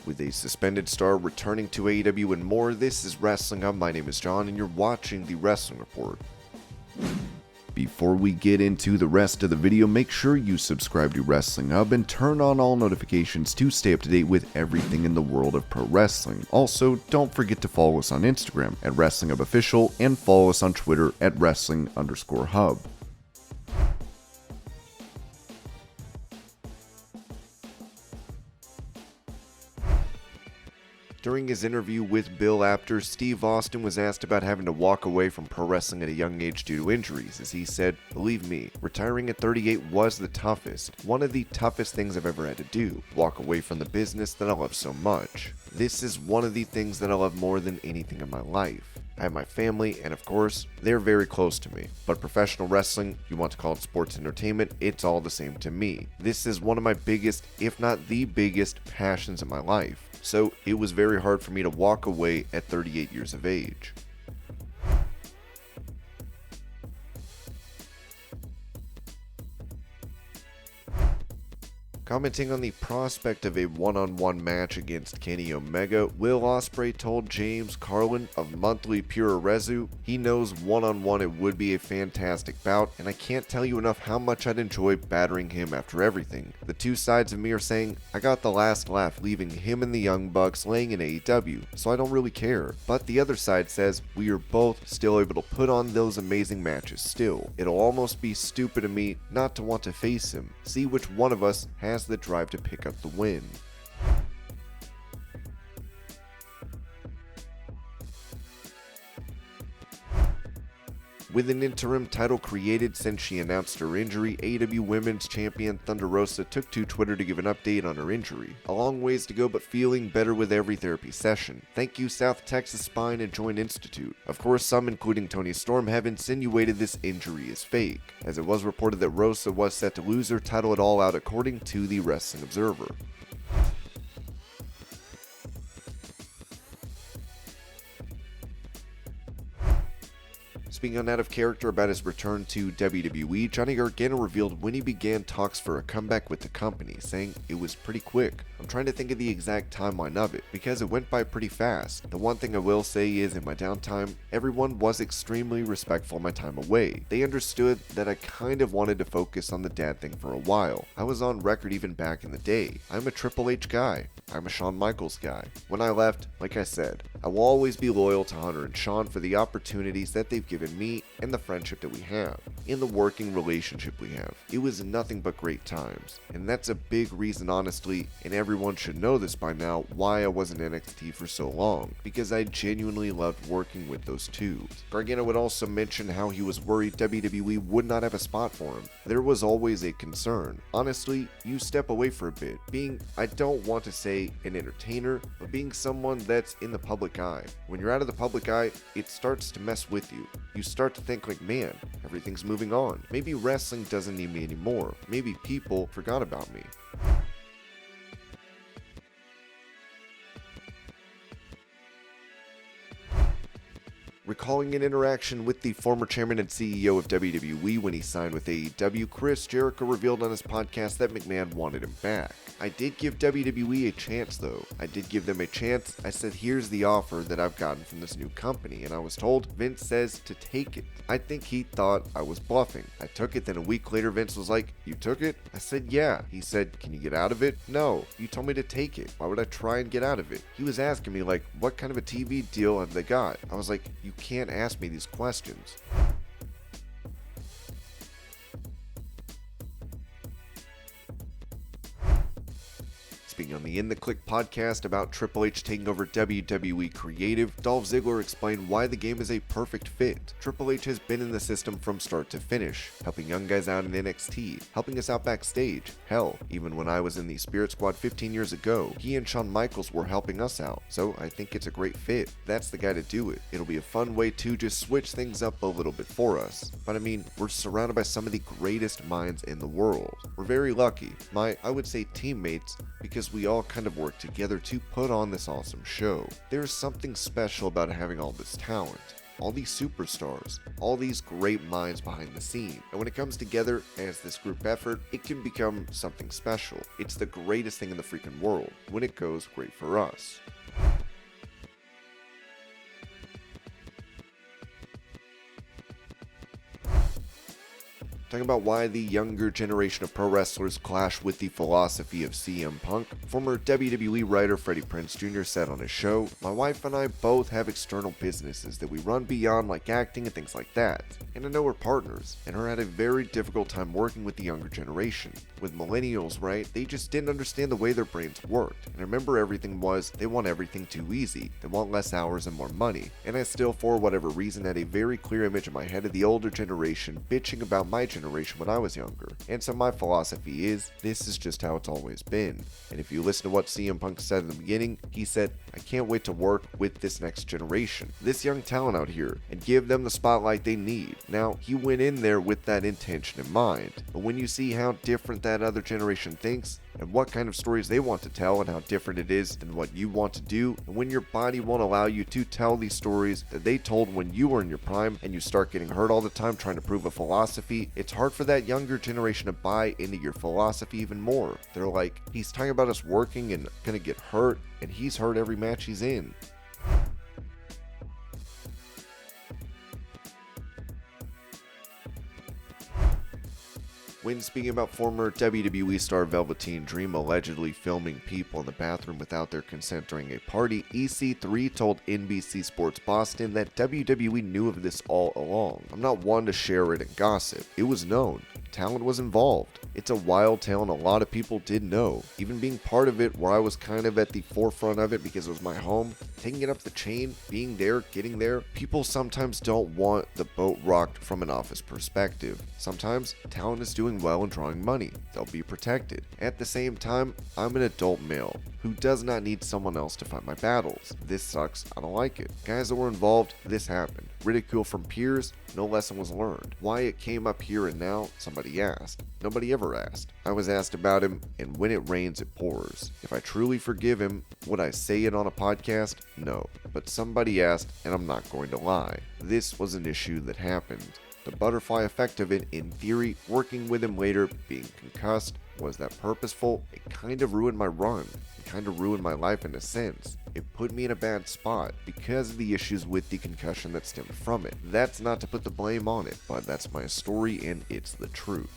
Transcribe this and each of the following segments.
With a suspended star returning to AEW and more, this is Wrestling Hub. My name is John, and you're watching the Wrestling Report. Before we get into the rest of the video, make sure you subscribe to Wrestling Hub and turn on all notifications to stay up to date with everything in the world of pro wrestling. Also, don't forget to follow us on Instagram at Wrestling Hub Official and follow us on Twitter at Wrestling_Hub. During his interview with Bill Apter, Steve Austin was asked about having to walk away from pro wrestling at a young age due to injuries, as he said, "Believe me, retiring at 38 was the toughest, one of the toughest things I've ever had to do, walk away from the business that I love so much. This is one of the things that I love more than anything in my life. I have my family, and of course, they're very close to me. But professional wrestling, you want to call it sports entertainment, it's all the same to me. This is one of my biggest, if not the biggest, passions in my life. So it was very hard for me to walk away at 38 years of age." Commenting on the prospect of a one-on-one match against Kenny Omega, Will Ospreay told James Carlin of Monthly Pure Rezu he knows one-on-one it would be a fantastic bout, and I can't tell you enough how much I'd enjoy battering him after everything. The two sides of me are saying I got the last laugh leaving him and the Young Bucks laying in AEW, so I don't really care. But the other side says we are both still able to put on those amazing matches still. It'll almost be stupid of me not to want to face him, see which one of us has the drive to pick up the win. With an interim title created since she announced her injury, AEW Women's Champion Thunder Rosa took to Twitter to give an update on her injury. "A long ways to go, but feeling better with every therapy session. Thank you South Texas Spine and Joint Institute." Of course, some, including Tony Storm, have insinuated this injury is fake, as it was reported that Rosa was set to lose her title at All Out according to the Wrestling Observer. Speaking on out of character about his return to WWE, Johnny Gargano revealed when he began talks for a comeback with the company, saying it was pretty quick. "I'm trying to think of the exact timeline of it, because it went by pretty fast. The one thing I will say is in my downtime, everyone was extremely respectful of my time away. They understood that I kind of wanted to focus on the dad thing for a while. I was on record even back in the day. I'm a Triple H guy. I'm a Shawn Michaels guy. When I left, like I said, I will always be loyal to Hunter and Shawn for the opportunities that they've given me and the friendship that we have, in the working relationship we have. It was nothing but great times. And that's a big reason, honestly, and everyone should know this by now, why I was in NXT for so long, because I genuinely loved working with those two." Gargano would also mention how he was worried WWE would not have a spot for him. "There was always a concern. Honestly, you step away for a bit, being, I don't want to say an entertainer, but being someone that's in the public eye. When you're out of the public eye, it starts to mess with you. You start to think like, man, everything's moving on. Maybe wrestling doesn't need me anymore. Maybe people forgot about me." Recalling an interaction with the former chairman and CEO of WWE when he signed with AEW, Chris Jericho revealed on his podcast that McMahon wanted him back. "I did give WWE a chance though. I did give them a chance. I said, here's the offer that I've gotten from this new company, and I was told Vince says to take it. I think he thought I was bluffing. I took it, then a week later Vince was like, 'You took it?' I said, 'Yeah.' He said, 'Can you get out of it?' 'No. You told me to take it. Why would I try and get out of it?' He was asking me like, what kind of a TV deal have they got? I was like, you can't ask me these questions." Speaking on the In the Click podcast about Triple H taking over WWE Creative, Dolph Ziggler explained why the game is a perfect fit. "Triple H has been in the system from start to finish, helping young guys out in NXT, helping us out backstage. Hell, even when I was in the Spirit Squad 15 years ago, he and Shawn Michaels were helping us out, so I think it's a great fit. That's the guy to do it. It'll be a fun way to just switch things up a little bit for us. But I mean, we're surrounded by some of the greatest minds in the world. We're very lucky, I would say teammates, because we all kind of work together to put on this awesome show. There's something special about having all this talent. all these superstars, all these great minds behind the scene. And when it comes together as this group effort, it can become something special. It's the greatest thing in the freaking world when it goes great for us. Talking about why the younger generation of pro wrestlers clash with the philosophy of CM Punk, former WWE writer Freddie Prinze Jr. said on his show, "My wife and I both have external businesses that we run beyond, like acting and things like that. And I know we're partners, and her had a very difficult time working with the younger generation. With millennials, right, they just didn't understand the way their brains worked. And remember, everything was, they want everything too easy, they want less hours and more money. And I still, for whatever reason, had a very clear image in my head of the older generation bitching about my generation when I was younger. And so my philosophy is, this is just how it's always been." And if you listen to what CM Punk said in the beginning, he said, "I can't wait to work with this next generation, this young talent out here, and give them the spotlight they need." Now, he went in there with that intention in mind, but when you see how different that other generation thinks, and what kind of stories they want to tell, and how different it is than what you want to do, and when your body won't allow you to tell these stories that they told when you were in your prime, and you start getting hurt all the time trying to prove a philosophy, it's hard for that younger generation to buy into your philosophy even more. They're like, he's talking about us working and gonna get hurt, and he's hurt every match he's in. When speaking about former WWE star Velveteen Dream allegedly filming people in the bathroom without their consent during a party, EC3 told NBC Sports Boston that WWE knew of this all along. "I'm not one to share Reddit and gossip. It was known. Talent was involved. It's a wild tale and a lot of people did know. Even being part of it, where I was kind of at the forefront of it because it was my home, taking it up the chain, being there, getting there, people sometimes don't want the boat rocked from an office perspective. Sometimes talent is doing well and drawing money. They'll be protected. At the same time, I'm an adult male who does not need someone else to fight my battles. This sucks. I don't like it. Guys that were involved, this happened. Ridicule from peers, no lesson was learned. Why it came up here and now, somebody asked. Nobody ever asked. I was asked about him, and when it rains, it pours. If I truly forgive him, would I say it on a podcast? No. But somebody asked, and I'm not going to lie. This was an issue that happened. The butterfly effect of it, in theory, working with him later, being concussed, was that purposeful? It kind of ruined my run. It kind of ruined my life in a sense. It put me in a bad spot because of the issues with the concussion that stemmed from it. That's not to put the blame on it, but that's my story and it's the truth.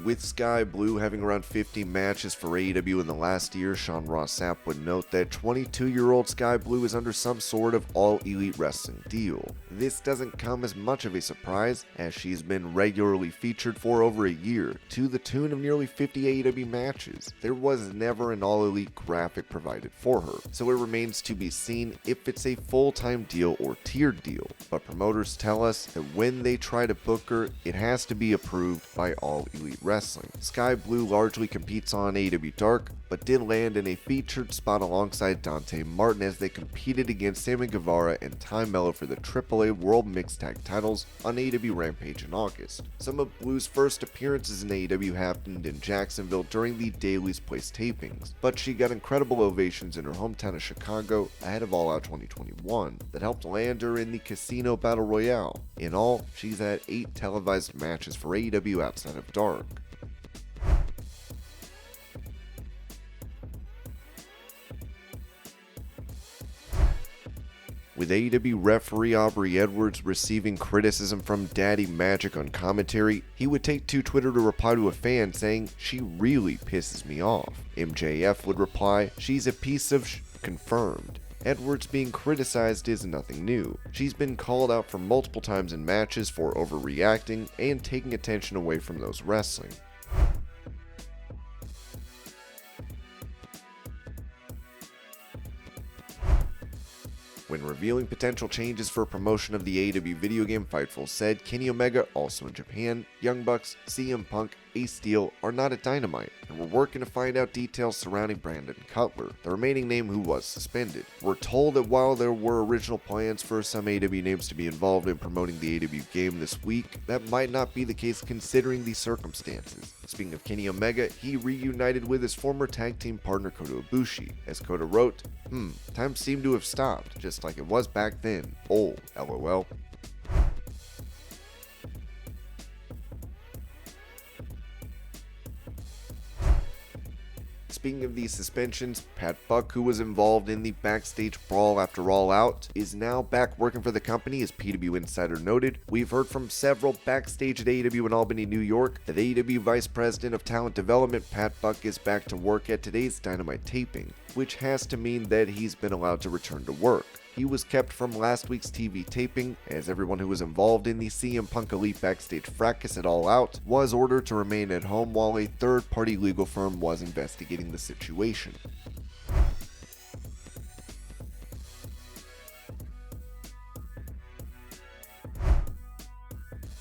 With Skye Blue having around 50 matches for AEW in the last year, Sean Ross Sapp would note that 22-year-old Skye Blue is under some sort of all-elite wrestling deal. This doesn't come as much of a surprise, as she's been regularly featured for over a year, to the tune of nearly 50 AEW matches. There was never an all-elite graphic provided for her, so it remains to be seen if it's a full-time deal or tiered deal. But promoters tell us that when they try to book her, it has to be approved by All Elite Wrestling. Skye Blue largely competes on AEW Dark, but did land in a featured spot alongside Dante Martin as they competed against Sammy Guevara and Ty Mello for the AAA World Mixed Tag titles on AEW Rampage in August. Some of Blue's first appearances in AEW happened in Jacksonville during the Daily's Place tapings, but she got incredible ovations in her hometown of Chicago ahead of All Out 2021 that helped land her in the Casino Battle Royale. In all, she's had 8 televised matches for AEW outside of Dark. With AEW referee Aubrey Edwards receiving criticism from Daddy Magic on commentary, he would take to Twitter to reply to a fan saying, "She really pisses me off." MJF would reply, "She's a piece of confirmed." Edwards being criticized is nothing new. She's been called out for multiple times in matches for overreacting and taking attention away from those wrestling. When revealing potential changes for promotion of the AEW video game, Fightful said Kenny Omega, also in Japan, Young Bucks, CM Punk, Ace Steel are not at Dynamite, and we're working to find out details surrounding Brandon Cutler, the remaining name who was suspended. We're told that while there were original plans for some AEW names to be involved in promoting the AEW game this week, that might not be the case considering the circumstances. Speaking of Kenny Omega, he reunited with his former tag team partner Kota Ibushi. As Kota wrote, time seemed to have stopped, just like it was back then. Old, lol. Speaking of these suspensions, Pat Buck, who was involved in the backstage brawl after All Out, is now back working for the company. As PW Insider noted, we've heard from several backstage at AEW in Albany, New York, that AEW Vice President of Talent Development Pat Buck is back to work at today's Dynamite taping, which has to mean that he's been allowed to return to work. He was kept from last week's TV taping, as everyone who was involved in the CM Punk Elite backstage fracas at All Out was ordered to remain at home while a third-party legal firm was investigating the situation.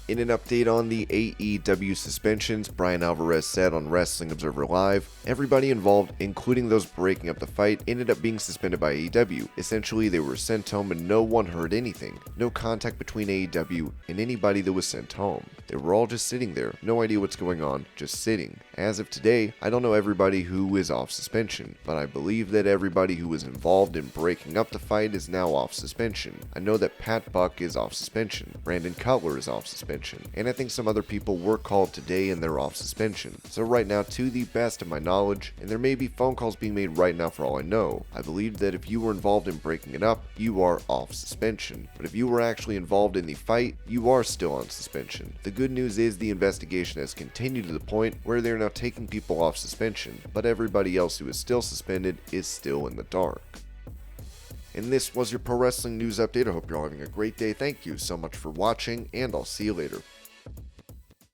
In an update on the AEW suspensions, Brian Alvarez said on Wrestling Observer Live, everybody involved, including those breaking up the fight, ended up being suspended by AEW. Essentially, they were sent home and no one heard anything. No contact between AEW and anybody that was sent home. They were all just sitting there, no idea what's going on, just sitting. As of today, I don't know everybody who is off suspension, but I believe that everybody who was involved in breaking up the fight is now off suspension. I know that Pat Buck is off suspension, Brandon Cutler is off suspension, and I think some other people were called today and they're off suspension. So right now, to the best of my knowledge, and there may be phone calls being made right now for all I know, I believe that if you were involved in breaking it up, you are off suspension. But if you were actually involved in the fight, you are still on suspension. The good news is the investigation has continued to the point where they're now taking people off suspension, but everybody else who is still suspended is still in the dark. And this was your pro wrestling news update. I hope you're all having a great day. Thank you so much for watching, and I'll see you later.